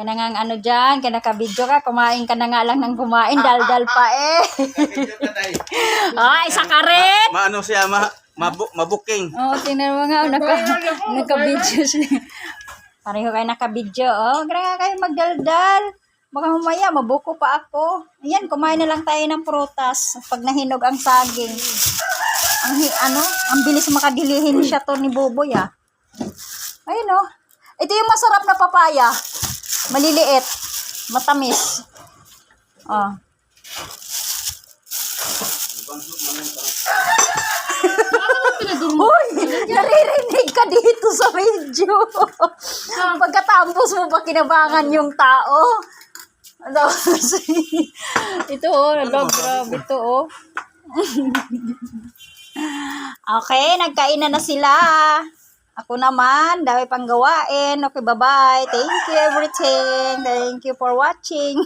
Kanangang ano dyan, kanaka-video ka, kumain ka na nga lang ng kumain, daldal pa eh. Ay, isa ka rin! Maano siya, mabuking. Oo, tingnan mo nga, naka-video siya. Pareho kayo naka-video, oh. Grabe kayo magdaldal. Baka mamaya, mabuko pa ako. Ayan, kumain na lang tayo ng prutas. Pag nahinog ang saging. Ang bilis makadilihin siya to ni Buboy, ah. Ayun, oh. Ito yung masarap na papaya. Maliliit. Matamis. Oh. Uy! Naririnig ka dito sa video. Pagkatapos mo ba kinabangan yung tao? Ito, oh. Grabe ito, oh. Okay, nagkain na sila. Ako naman, dami pang gawain. Okay, bye-bye. Thank you everything. Thank you for watching.